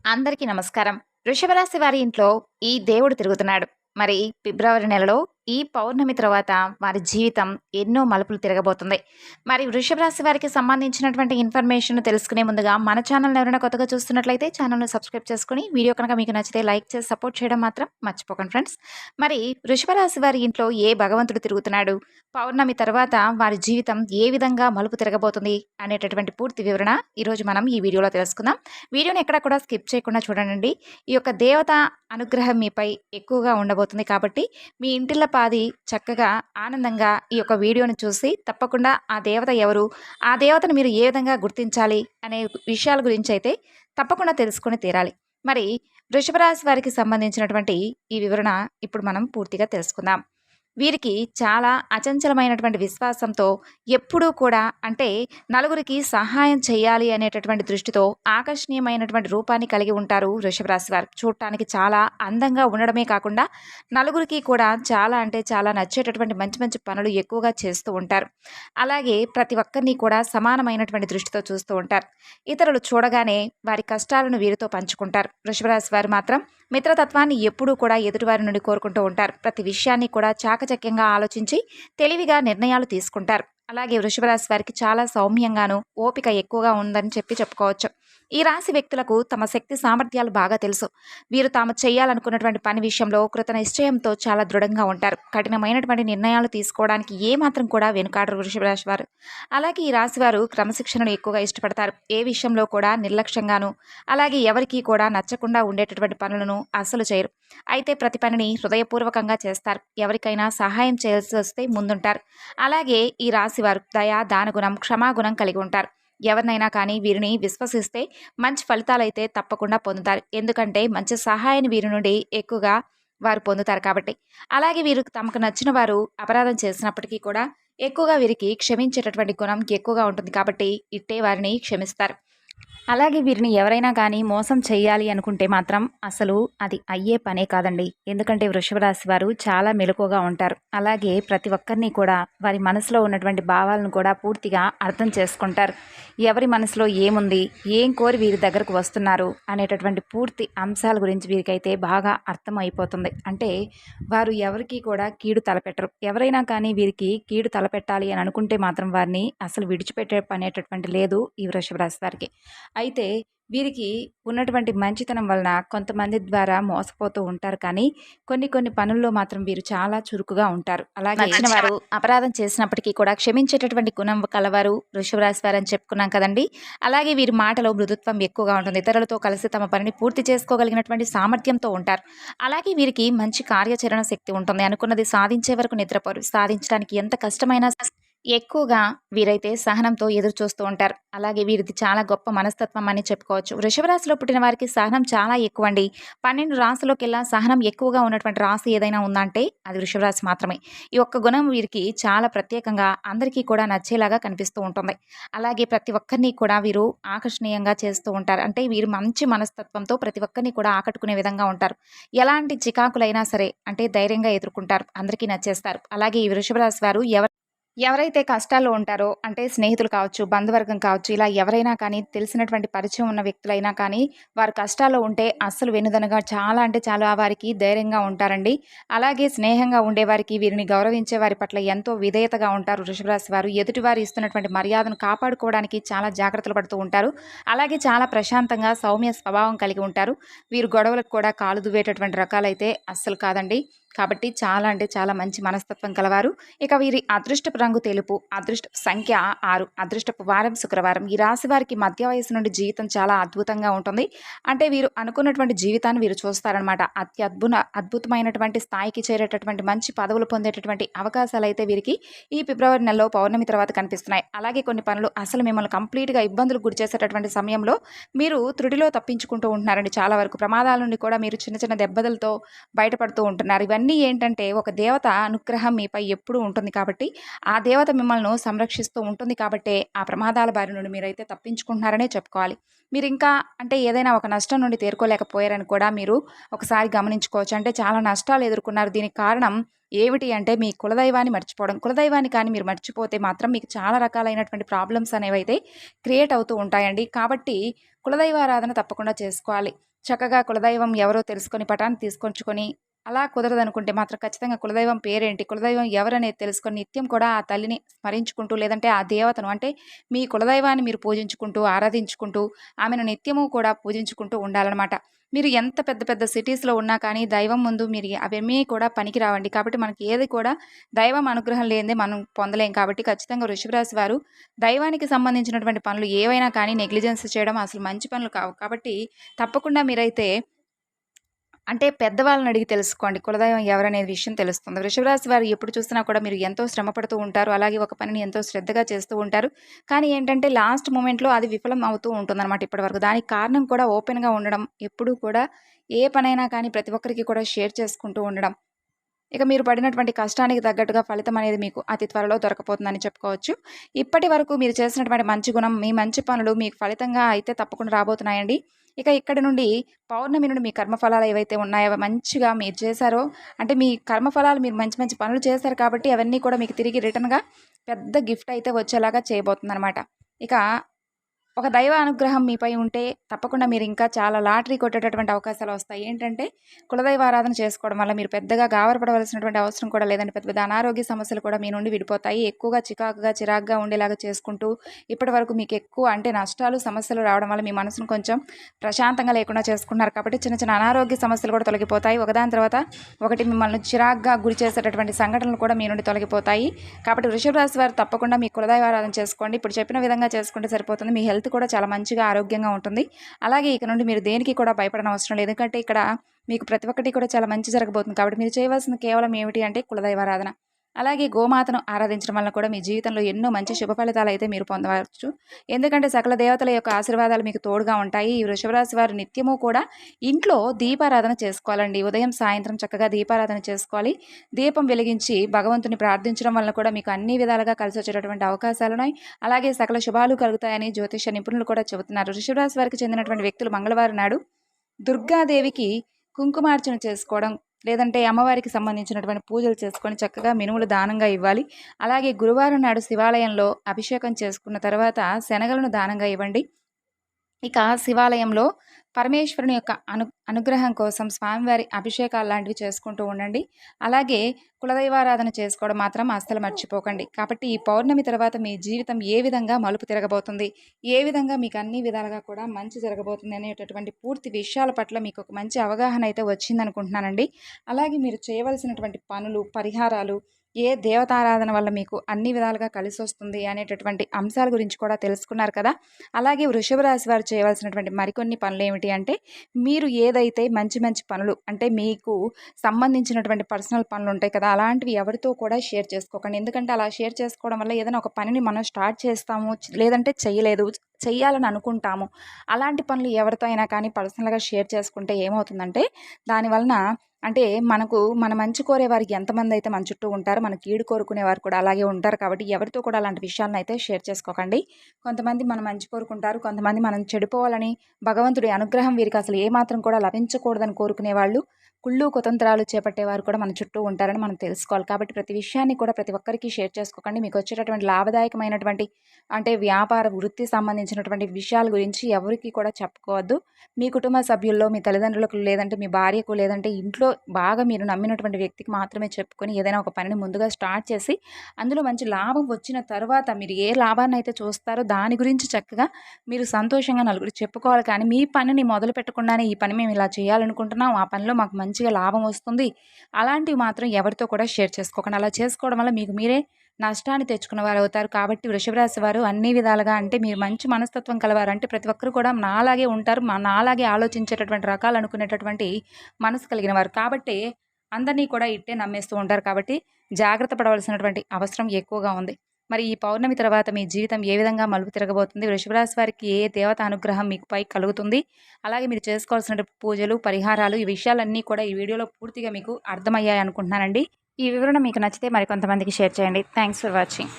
అందరికీ నమస్కారం. వృషభ రాశి వారి ఇంట్లో ఈ దేవుడు తిరుగుతున్నాడు. మరి ఫిబ్రవరి నెలలో ఈ పౌర్ణమి తర్వాత వారి జీవితం ఎన్నో మలుపులు తిరగబోతుంది. మరి వృషభ రాశి వారికి సంబంధించినటువంటి ఇన్ఫర్మేషన్ తెలుసుకునే ముందుగా మన ఛానల్‌ని ఎవరైనా కొత్తగా చూస్తున్నట్లయితే ఛానల్‌ని సబ్స్క్రైబ్ చేసుకొని వీడియో కనుక మీకు నచ్చితే లైక్ చేసి సపోర్ట్ చేయడం మాత్రం మర్చిపోకండి ఫ్రెండ్స్. మరి వృషభ రాశి వారి ఇంట్లో ఏ భగవంతుడు తిరుగుతున్నాడు? పౌర్ణమి తర్వాత వారి జీవితం ఏ విధంగా మలుపు తిరగబోతుంది అనేటటువంటి పూర్తి వివరణ ఈరోజు మనం ఈ వీడియోలో తెలుసుకుందాం. వీడియోని ఎక్కడ కూడా స్కిప్ చేయకుండా చూడండి. ఈ యొక్క దేవత అనుగ్రహం మీపై ఎక్కువగా ఉండబోతుంది కాబట్టి మీ ఇంటిల్లపాది చక్కగా ఆనందంగా ఈ యొక్క వీడియోని చూసి తప్పకుండా ఆ దేవత ఎవరు, ఆ దేవతను మీరు ఏ విధంగా గుర్తించాలి అనే విషయాల గురించి అయితే తప్పకుండా తెలుసుకొని తీరాలి. మరి వృషభ రాశి వారికి సంబంధించినటువంటి ఈ వివరణ ఇప్పుడు మనం పూర్తిగా తెలుసుకుందాం. వీరికి చాలా అచంచలమైనటువంటి విశ్వాసంతో ఎప్పుడూ కూడా అంటే నలుగురికి సహాయం చేయాలి అనేటటువంటి దృష్టితో ఆకర్షణీయమైనటువంటి రూపాన్ని కలిగి ఉంటారు వృషభ రాశి వారు. చూడటానికి చాలా అందంగా ఉండడమే కాకుండా నలుగురికి కూడా చాలా అంటే చాలా నచ్చేటటువంటి మంచి మంచి పనులు ఎక్కువగా చేస్తూ ఉంటారు. అలాగే ప్రతి ఒక్కరిని కూడా సమానమైనటువంటి దృష్టితో చూస్తూ ఉంటారు. ఇతరులు చూడగానే వారి కష్టాలను వీరితో పంచుకుంటారు. వృషభ రాశి వారు మాత్రం మిత్రతత్వాన్ని ఎప్పుడూ కూడా ఎదుటివారి నుండి కోరుకుంటూ ఉంటారు. ప్రతి విషయాన్ని కూడా చాకచక్యంగా ఆలోచించి తెలివిగా నిర్ణయాలు తీసుకుంటారు. అలాగే వృషభ రాశి వారికి చాలా సౌమ్యంగాను ఓపిక ఎక్కువగా ఉందని చెప్పుకోవచ్చు. ఈ రాశి వ్యక్తులకు తమ శక్తి సామర్థ్యాలు బాగా తెలుసు. వీరు తాము చేయాలనుకున్నటువంటి పని విషయంలో కృత నిశ్చయంతో చాలా దృఢంగా ఉంటారు. కఠినమైనటువంటి నిర్ణయాలు తీసుకోవడానికి ఏమాత్రం కూడా వెనుకాడరు వృషభ రాశి వారు. అలాగే ఈ రాశి వారు క్రమశిక్షణను ఎక్కువగా ఇష్టపడతారు. ఏ విషయంలో కూడా నిర్లక్ష్యంగాను అలాగే ఎవరికీ కూడా నచ్చకుండా ఉండేటటువంటి పనులను అస్సలు చేయరు. అయితే ప్రతి పనిని హృదయపూర్వకంగా చేస్తారు. ఎవరికైనా సహాయం చేయాల్సి వస్తే ముందుంటారు. అలాగే ఈ రాశివారు దయ, దానగుణం, క్షమాగుణం కలిగి ఉంటారు. ఎవరినైనా కానీ వీరిని విశ్వసిస్తే మంచి ఫలితాలైతే తప్పకుండా పొందుతారు. ఎందుకంటే మంచి సహాయాన్ని వీరి నుండి ఎక్కువగా వారు పొందుతారు కాబట్టి. అలాగే వీరు తమకు నచ్చిన వారు అపరాధం చేసినప్పటికీ కూడా ఎక్కువగా వీరికి క్షమించేటటువంటి గుణం ఎక్కువగా ఉంటుంది కాబట్టి ఇట్టే వారిని క్షమిస్తారు. అలాగే వీరిని ఎవరైనా కానీ మోసం చేయాలి అనుకుంటే మాత్రం అసలు అది అయ్యే పనే కాదండి. ఎందుకంటే వృషభ రాశి వారు చాలా మెలకువగా ఉంటారు. అలాగే ప్రతి ఒక్కరిని కూడా వారి మనసులో ఉన్నటువంటి భావాలను కూడా పూర్తిగా అర్థం చేసుకుంటారు. ఎవరి మనసులో ఏముంది, ఏం కోరి వీరి దగ్గరకు వస్తున్నారు అనేటటువంటి పూర్తి అంశాల గురించి వీరికైతే బాగా అర్థం అయిపోతుంది. అంటే వారు ఎవరికి కూడా కీడు తలపెట్టరు. ఎవరైనా కానీ వీరికి కీడు తలపెట్టాలి అని అనుకుంటే మాత్రం వారిని అసలు విడిచిపెట్టే పనేటటువంటి లేదు ఈ వృషభ రాశి వారికి. అయితే వీరికి ఉన్నటువంటి మంచితనం వలన కొంతమంది ద్వారా మోసపోతూ ఉంటారు. కానీ కొన్ని పనుల్లో మాత్రం వీరు చాలా చురుకుగా ఉంటారు. అలాగే నచ్చిన వారు అపరాధం చేసినప్పటికీ కూడా క్షమించేటటువంటి గుణం కలవారు వృషభ రాశి వారు అని చెప్పుకున్నాం కదండి. అలాగే వీరి మాటలో మృదుత్వం ఎక్కువగా ఉంటుంది. ఇతరులతో కలిసి తమ పనిని పూర్తి చేసుకోగలిగినటువంటి సామర్థ్యంతో ఉంటారు. అలాగే వీరికి మంచి కార్యాచరణ శక్తి ఉంటుంది. అనుకున్నది సాధించే వరకు నిద్రపోరు. సాధించడానికి ఎంత కష్టమైనా ఎక్కువగా వీరైతే సహనంతో ఎదురు చూస్తూ ఉంటారు. అలాగే వీరిది చాలా గొప్ప మనస్తత్వం అని చెప్పుకోవచ్చు. వృషభ రాశిలో పుట్టిన వారికి సహనం చాలా ఎక్కువ అండి. 12 రాశుల్లోకెల్లా సహనం ఎక్కువగా ఉన్నటువంటి రాశి ఏదైనా ఉందంటే అది వృషభ రాశి మాత్రమే. ఈ ఒక్క గుణం వీరికి చాలా ప్రత్యేకంగా అందరికీ కూడా నచ్చేలాగా కనిపిస్తూ ఉంటుంది. అలాగే ప్రతి ఒక్కరిని కూడా వీరు ఆకర్షణీయంగా చేస్తూ ఉంటారు. అంటే వీరు మంచి మనస్తత్వంతో ప్రతి ఒక్కరిని కూడా ఆకట్టుకునే విధంగా ఉంటారు. ఎలాంటి చికాకులైనా సరే అంటే ధైర్యంగా ఎదుర్కొంటారు. అందరికీ నచ్చేస్తారు. అలాగే ఈ వృషభ రాశి వారు ఎవరైతే కష్టాల్లో ఉంటారో అంటే స్నేహితులు కావచ్చు, బంధువర్గం కావచ్చు, ఇలా ఎవరైనా కానీ తెలిసినటువంటి పరిచయం ఉన్న వ్యక్తులైనా కానీ వారు కష్టాల్లో ఉంటే అస్సలు వెనుదనగా చాలా అంటే చాలా వారికి ధైర్యంగా ఉంటారండి. అలాగే స్నేహంగా ఉండేవారికి వీరిని గౌరవించే వారి పట్ల ఎంతో విధేయతగా ఉంటారు వృషభ రాశి వారు. ఎదుటివారు ఇస్తున్నటువంటి మర్యాదను కాపాడుకోవడానికి చాలా జాగ్రత్తలు పడుతూ ఉంటారు. అలాగే చాలా ప్రశాంతంగా సౌమ్య స్వభావం కలిగి ఉంటారు. వీరు గొడవలకు కూడా కాలు దువ్వేటటువంటి రకాలైతే అస్సలు కాదండి. కాబట్టి చాలా అంటే చాలా మంచి మనస్తత్వం కలవారు. ఇక వీరి అదృష్టపు రంగు తెలుపు, అదృష్ట సంఖ్య 6, అదృష్టపు వారం శుక్రవారం. ఈ రాశి వారికి మధ్య వయసు నుండి జీవితం చాలా అద్భుతంగా ఉంటుంది. అంటే వీరు అనుకున్నటువంటి జీవితాన్ని వీరు చూస్తారనమాట. అద్భుతమైనటువంటి స్థాయికి చేరేటటువంటి మంచి పదవులు పొందేటటువంటి అవకాశాలు అయితే వీరికి ఈ ఫిబ్రవరి నెలలో పౌర్ణమి తర్వాత కనిపిస్తున్నాయి. అలాగే కొన్ని పనులు అసలు మిమ్మల్ని కంప్లీట్గా ఇబ్బందులకు గురి చేసేటటువంటి సమయంలో మీరు త్రుటిలో తప్పించుకుంటూ ఉంటున్నారండి. చాలా వరకు ప్రమాదాల నుండి కూడా మీరు చిన్న చిన్న దెబ్బలతో బయటపడుతూ ఉంటున్నారు. ఇవన్నీ ఇవన్నీ ఏంటంటే ఒక దేవత అనుగ్రహం మీపై ఎప్పుడూ ఉంటుంది కాబట్టి, ఆ దేవత మిమ్మల్ని సంరక్షిస్తూ ఉంటుంది కాబట్టే, ఆ ప్రమాదాల బారి నుండి మీరైతే తప్పించుకుంటున్నారనే చెప్పుకోవాలి. మీరింకా అంటే ఏదైనా ఒక నష్టం నుండి తేరుకోలేకపోయారని కూడా మీరు ఒకసారి గమనించుకోవచ్చు. అంటే చాలా నష్టాలు ఎదుర్కొన్నారు. దీనికి కారణం ఏమిటి అంటే మీ కులదైవాన్ని మర్చిపోవడం. కులదైవాన్ని కానీ మీరు మర్చిపోతే మాత్రం మీకు చాలా రకాలైనటువంటి ప్రాబ్లమ్స్ అనేవైతే క్రియేట్ అవుతూ ఉంటాయండి. కాబట్టి కులదైవారాధన తప్పకుండా చేసుకోవాలి. చక్కగా కులదైవం ఎవరో తెలుసుకొని పటాన్ని తీసుకొచ్చుకొని అలా కుదరదనుకుంటే మాత్రం ఖచ్చితంగా కులదైవం పేరేంటి, కులదైవం ఎవరనేది తెలుసుకొని నిత్యం కూడా ఆ తల్లిని స్మరించుకుంటూ లేదంటే ఆ దేవతను అంటే మీ కులదైవాన్ని మీరు పూజించుకుంటూ, ఆరాధించుకుంటూ ఆమెను నిత్యము కూడా పూజించుకుంటూ ఉండాలనమాట. మీరు ఎంత పెద్ద పెద్ద సిటీస్‌లో ఉన్నా కానీ దైవం ముందు మీరు అవేమీ కూడా పనికి రావండి. కాబట్టి మనకి ఏది కూడా దైవం అనుగ్రహం లేనిదే మనం పొందలేం. కాబట్టి ఖచ్చితంగా వృషభ రాశి వారు దైవానికి సంబంధించినటువంటి పనులు ఏవైనా కానీ నెగ్లిజెన్స్ చేయడం అసలు మంచి పనులు కావు. కాబట్టి తప్పకుండా మీరైతే అంటే పెద్దవాళ్ళని అడిగి తెలుసుకోండి. కులదైవం ఎవరనే విషయం తెలుస్తుంది. వృషభ రాశి వారు ఎప్పుడు చూసినా కూడా మీరు ఎంతో శ్రమ పడుతూ ఉంటారు. అలాగే ఒక పనిని ఎంతో శ్రద్ధగా చేస్తూ ఉంటారు. కానీ ఏంటంటే లాస్ట్ మొమెంట్‌లో అది విఫలం అవుతూ ఉంటుందన్నమాట ఇప్పటివరకు. దానికి కారణం కూడా ఓపెన్‌గా ఉండడం. ఎప్పుడూ కూడా ఏ పనైనా కానీ ప్రతి ఒక్కరికి కూడా షేర్ చేసుకుంటూ ఉండడం. ఇక మీరు పడినటువంటి కష్టానికి తగ్గట్టుగా ఫలితం అనేది మీకు అతి త్వరలో దొరకపోతుందని చెప్పుకోవచ్చు. ఇప్పటి వరకు మీరు చేసినటువంటి మంచి గుణం, మీ మంచి పనులు మీకు ఫలితంగా అయితే తప్పకుండా రాబోతున్నాయండి. ఇక ఇక్కడి నుండి పౌర్ణమి నుండి మీ కర్మఫలాలు ఏవైతే ఉన్నాయో అవి మంచిగా మీరు చేశారో అంటే మీ కర్మఫలాలు మీరు మంచి మంచి పనులు చేశారు కాబట్టి అవన్నీ కూడా మీకు తిరిగి రిటర్న్‌గా పెద్ద గిఫ్ట్ అయితే వచ్చేలాగా చేయబోతుందనమాట. ఇక ఒక దైవ అనుగ్రహం మీపై ఉంటే తప్పకుండా మీరు ఇంకా చాలా లాటరీ కొట్టేటటువంటి అవకాశాలు వస్తాయి. ఏంటంటే కులదైవారాధన చేసుకోవడం వల్ల మీరు పెద్దగా గాబరపడవలసినటువంటి అవసరం కూడా లేదండి. పెద్ద పెద్ద అనారోగ్య సమస్యలు కూడా మీ నుండి విడిపోతాయి. ఎక్కువగా చిరాకుగా ఉండేలాగా చేసుకుంటూ ఇప్పటివరకు మీకు ఎక్కువ అంటే నష్టాలు, సమస్యలు రావడం వల్ల మీ మనసును కొంచెం ప్రశాంతంగా లేకుండా చేసుకున్నారు కాబట్టి చిన్న చిన్న అనారోగ్య సమస్యలు కూడా తొలగిపోతాయి. ఒకదాని తర్వాత ఒకటి మిమ్మల్ని చిరాకుగా గురి చేసేటటువంటి సంఘటనలు కూడా మీ నుండి తొలగిపోతాయి. కాబట్టి వృషభ రాశి వారు తప్పకుండా మీ కులదైవారాధన చేసుకోండి. ఇప్పుడు చెప్పిన విధంగా చేసుకుంటే సరిపోతుంది. మీ హెల్త్ కూడా చాలా మంచిగా ఆరోగ్యంగా ఉంటుంది. అలాగే ఇక నుండి మీరు దేనికి కూడా భయపడనవసరం లేదు. ఎందుకంటే ఇక్కడ మీకు ప్రతి ఒక్కటి కూడా చాలా మంచి జరగబోతుంది. కాబట్టి మీరు చేయవలసింది కేవలం ఏమిటి అంటే కులదైవారాధన. అలాగే గోమాతను ఆరాధించడం వల్ల కూడా మీ జీవితంలో ఎన్నో మంచి శుభ ఫలితాలు అయితే మీరు పొందవచ్చు. ఎందుకంటే సకల దేవతల యొక్క ఆశీర్వాదాలు మీకు తోడుగా ఉంటాయి. ఈ వృషభ రాశి వారు నిత్యము కూడా ఇంట్లో దీపారాధన చేసుకోవాలండి. ఉదయం, సాయంత్రం చక్కగా దీపారాధన చేసుకోవాలి. దీపం వెలిగించి భగవంతుని ప్రార్థించడం వల్ల కూడా మీకు అన్ని విధాలుగా కలిసి వచ్చేటటువంటి అవకాశాలున్నాయి. అలాగే సకల శుభాలు కలుగుతాయని జ్యోతిష నిపుణులు కూడా చెబుతున్నారు. వృషభ రాశి వారికి చెందినటువంటి వ్యక్తులు మంగళవారం నాడు దుర్గాదేవికి కుంకుమార్చన చేసుకోవడం లేదంటే అమ్మవారికి సంబంధించినటువంటి పూజలు చేసుకొని చక్కగా మినుములు దానంగా ఇవ్వాలి. అలాగే గురువారం నాడు శివాలయంలో అభిషేకం చేసుకున్న తర్వాత శనగలను దానంగా ఇవ్వండి. ఇక శివాలయంలో పరమేశ్వరుని యొక్క అనుగ్రహం కోసం స్వామివారి అభిషేకాలు లాంటివి చేసుకుంటూ ఉండండి. అలాగే కులదైవారాధన చేసుకోవడం మాత్రం అస్సలు మర్చిపోకండి. కాబట్టి ఈ పౌర్ణమి తర్వాత మీ జీవితం ఏ విధంగా మలుపు తిరగబోతుంది, ఏ విధంగా మీకు అన్ని విధాలుగా కూడా మంచి జరగబోతుంది అనేటటువంటి పూర్తి విషయాల పట్ల మీకు ఒక మంచి అవగాహన అయితే వచ్చిందనుకుంటున్నానండి. అలాగే మీరు చేయవలసినటువంటి పనులు, పరిహారాలు ఏ దేవతారాధన వల్ల మీకు అన్ని విధాలుగా కలిసొస్తుంది అనేటటువంటి అంశాల గురించి కూడా తెలుసుకున్నారు కదా. అలాగే వృషభ రాశి వారు చేయవలసినటువంటి మరికొన్ని పనులు ఏమిటి అంటే మీరు ఏదైతే మంచి మంచి పనులు అంటే మీకు సంబంధించినటువంటి పర్సనల్ పనులు ఉంటాయి కదా అలాంటివి ఎవరితో కూడా షేర్ చేసుకోకండి. ఎందుకంటే అలా షేర్ చేసుకోవడం వల్ల ఏదైనా ఒక పనిని మనం స్టార్ట్ చేస్తాము లేదంటే చేయలేదు చెయ్యాలని అనుకుంటాము. అలాంటి పనులు ఎవరితో అయినా కానీ పర్సనల్గా షేర్ చేసుకుంటే ఏమవుతుందంటే దానివలన అంటే మన మంచి కోరే వారికి ఎంతమంది అయితే మన చుట్టూ ఉంటారో మన కీడు కోరుకునేవారు కూడా అలాగే ఉంటారు. కాబట్టి ఎవరితో కూడా అలాంటి విషయాలను అయితే షేర్ చేసుకోకండి. కొంతమంది మన మంచి కోరుకుంటారు, కొంతమంది మనం చెడిపోవాలని భగవంతుడి అనుగ్రహం వీరికి అసలు ఏమాత్రం కూడా లభించకూడదని కోరుకునే వాళ్ళు కుళ్ళు కుతంత్రాలు చేపట్టేవారు కూడా మన చుట్టూ ఉంటారని మనం తెలుసుకోవాలి. కాబట్టి ప్రతి విషయాన్ని కూడా ప్రతి ఒక్కరికి షేర్ చేసుకోకండి. మీకు వచ్చేటటువంటి లాభదాయకమైనటువంటి అంటే వ్యాపార వృత్తి సంబంధించినటువంటి విషయాల గురించి ఎవరికి కూడా చెప్పుకోవద్దు. మీ కుటుంబ సభ్యుల్లో మీ తల్లిదండ్రులకు లేదంటే మీ భార్యకు లేదంటే ఇంట్లో బాగా మీరు నమ్మినటువంటి వ్యక్తికి మాత్రమే చెప్పుకొని ఏదైనా ఒక పనిని ముందుగా స్టార్ట్ చేసి అందులో మంచి లాభం వచ్చిన తర్వాత మీరు ఏ లాభాన్ని అయితే చూస్తారో దాని గురించి చక్కగా మీరు సంతోషంగా నలుగురికి చెప్పుకోవాలి. కానీ మీ పనిని మొదలు పెట్టకుండానే ఈ పని మేము ఇలా చేయాలనుకుంటున్నాం, ఆ పనిలో మాకు మంచిగా లాభం వస్తుంది అలాంటివి మాత్రం ఎవరితో కూడా షేర్ చేసుకోకండి. అలా చేసుకోవడం వల్ల మీకు మీరే నష్టాన్ని తెచ్చుకున్న వారు అవుతారు. కాబట్టి వృషభ రాశి వారు అన్ని విధాలుగా అంటే మీరు మంచి మనస్తత్వం కలవారు అంటే ప్రతి ఒక్కరు కూడా నాలాగే ఉంటారు, నాలాగే ఆలోచించేటటువంటి రకాలు అనుకునేటటువంటి మనసు కలిగిన వారు. కాబట్టి అందరినీ కూడా ఇట్టే నమ్మేస్తూ ఉంటారు. కాబట్టి జాగ్రత్త పడవలసినటువంటి అవసరం ఎక్కువగా ఉంది. మరి ఈ పౌర్ణమి తర్వాత మీ జీవితం ఏ విధంగా మలుపు తిరగబోతుంది, వృషభ రాశి వారికి ఏ దేవత అనుగ్రహం మీకుపై కలుగుతుంది, అలాగే మీరు చేసుకోవాల్సిన పూజలు, పరిహారాలు, ఈ విషయాలన్నీ కూడా ఈ వీడియోలో పూర్తిగా మీకు అర్థమయ్యాయి అనుకుంటున్నానండి. ఈ వివరణ మీకు నచ్చితే మరికొంతమందికి షేర్ చేయండి. Thanks for watching.